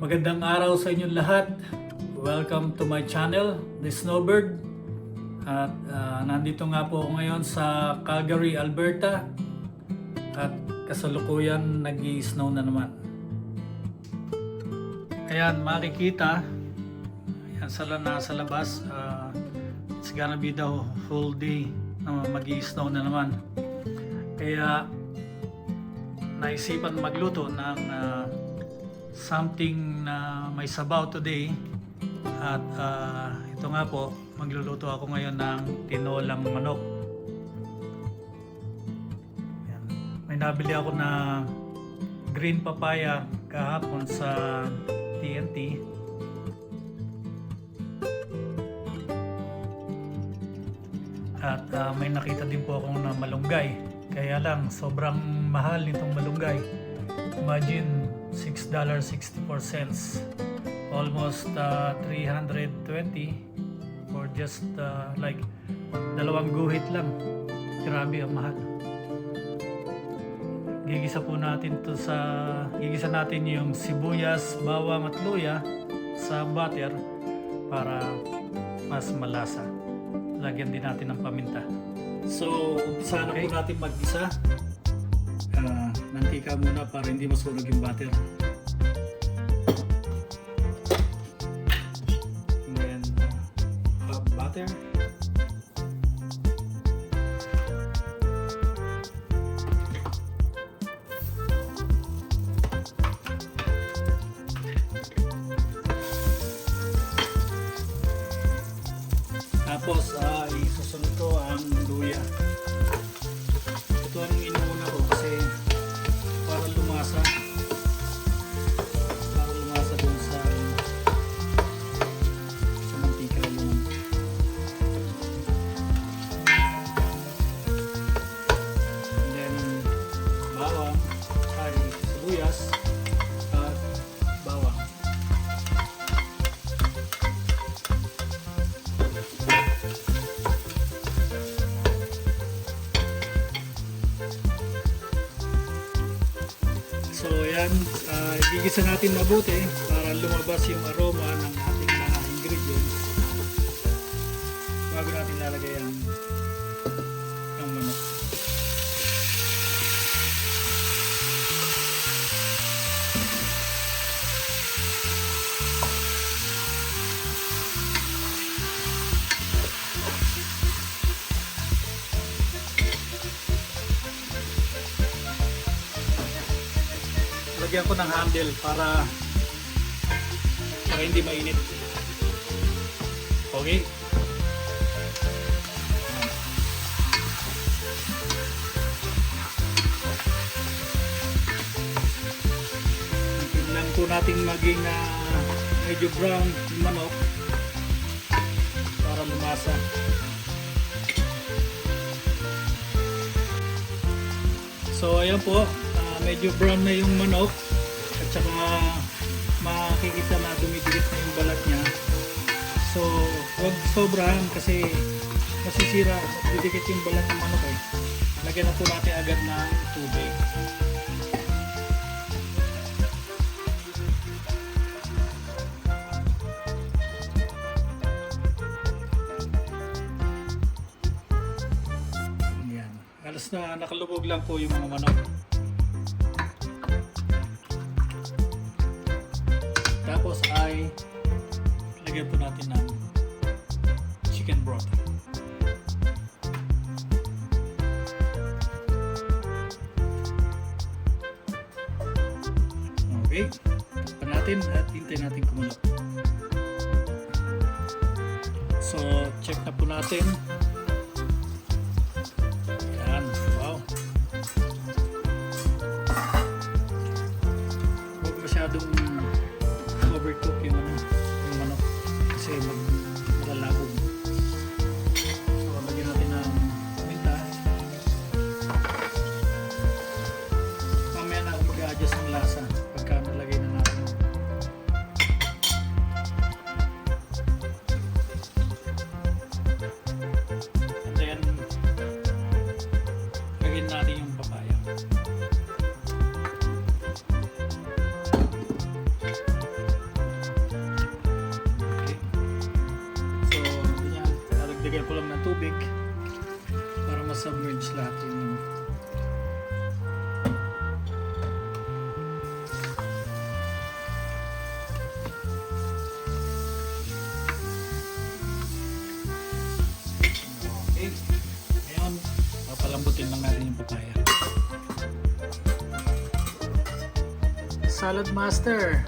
Magandang araw sa inyong lahat. Welcome to my channel, The Snowbird. At nandito nga po ako ngayon sa Calgary, Alberta. At kasalukuyan nag-i-snow na naman. Ayan, makikita. Ayan, nasa labas. It's gonna be the whole day na mag-i-snow na naman. Kaya naisipan magluto ng something na may sabaw today. At ito nga po, magluluto ako ngayon ng tinolang manok. Ayan. May nabili ako na green papaya kahapon sa TNT. At may nakita din po akong na malunggay. Kaya lang, sobrang mahal nitong malunggay. Imagine, $6.64. Almost 320 for just like dalawang guhit lang. Grabe ang mahal. Gigisa natin yung sibuyas, bawang at luya sa butter para mas malasa. Lagyan din natin ng paminta. So, umpisa na po natin mag-gisa. Mantika muna para hindi masunog yung butter. And then, butter. Tapos, isusunod ko ang luya. Ito ang inuuna ko kasi para lumasa dun sa mantika yun. And then bawang, sibuyas at bawang. So yan, igigisa natin mabuti para lumabas yung aroma ng ating mga ingredients bago natin lalagay ang manok. Lagyan ko ng handle para hindi mainit. Okay? Tingnan po natin maging medyo brown yung manok para lumasa. So ayan po, medyo brown na yung manok at saka makikita na dumidikit na yung balat niya. So huwag sobrahan kasi masisira at didikit yung balat ng manok eh. Lagyan na po natin agad ng tubig. Yan. Alas na nakalubog lang po yung mga manok. Tapos ay lagyan po natin ng chicken broth. Okay, takpan natin at hintayin natin kumulo. So, check na po natin. Ayan, wow. Huwag masyadong overcook yung manok kasi malalabog. So, lagyan natin ng paminta. Mamaya na ako mag-a-adjust ng lasa pagka nalagay na natin. And then lagyan natin yung papaya. submerge lahat yun. Okay. Ngayon, papalambutin lang natin yung papaya. Salad Master.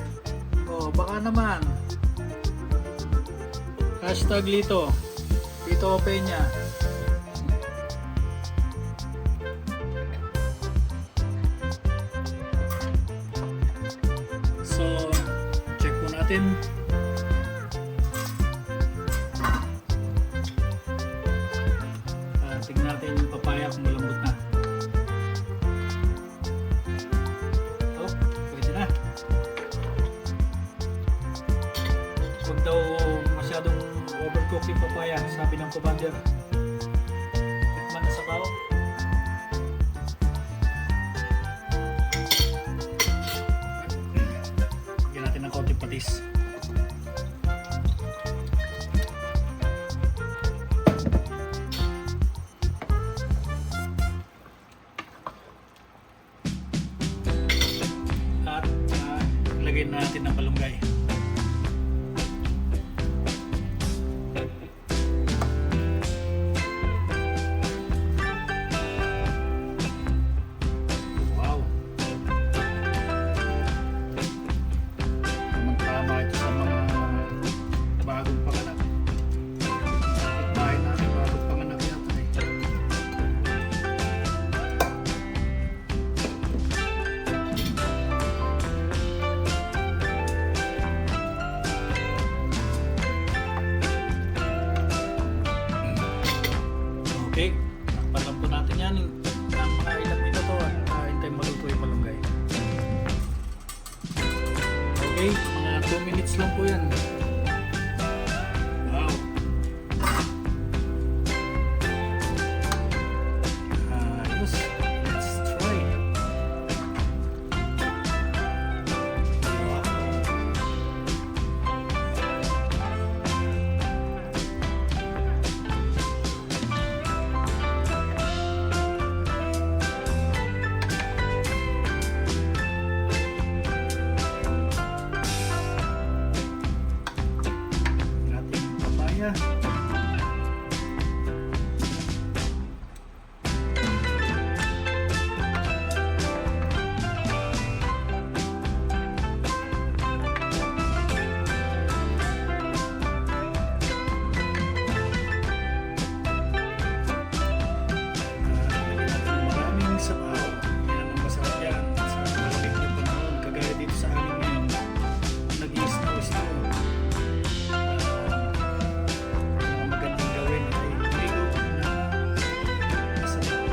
Oh, baka naman. Hashtag Lito. Lito Peña. So, check po natin. Tignan natin yung papaya kung malambot na. Oh, pwede na. Huwag daw masyadong overcook yung papaya, sabi ng commander. Tikman na sa bao. Lagyan natin ng konting patis. At lagyan na natin ng malunggay. Wow! Tama ito sa mga bagong panganak. Bahay natin bagong panganak yata eh. Okay, takpan po natin yan ng mga ilang minuto at hintay maluto yung malunggay. Okay, mga 2 minutes lang po yan. Wow! Ayos, let's try. Wow! Ating papaya. Lagyan natin maraming sabaw. Yan ang masarap yan sa malamig na panahon. Kagaya dito sa amin ngayon. Nag-i-snow. Mga magandang gawin ay ligo na masarap.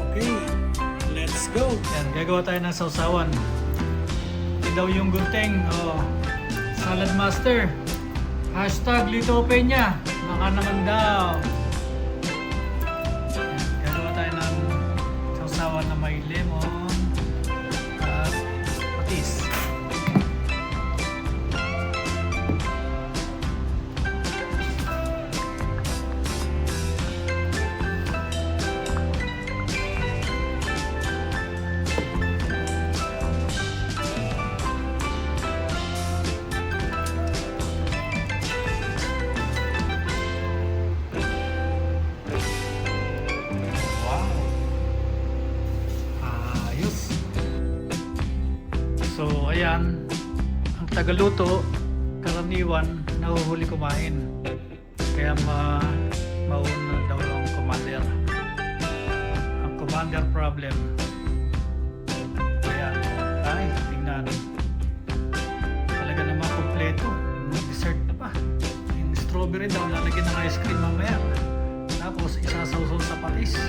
Okay, let's go! Yan, gagawa tayo ng sausawan. Ito daw yung gunting. Oh, Salad Master. Hashtag Lito Peña. Baka naman daw. Yan, gagawa tayo ng sausawan na may lemon at patis. Wow! Ayos! So, ayan. Ang tagaluto, karaniwan, nahuhuli kumain. Kaya mauna daw ang commander. Ang commander problem. Ayan. Ay, tingnan. Talaga naman kompleto. May dessert pa. Yung strawberry daw, lalagyan ng ice cream mamaya. Tapos, isasawsaw sa patis.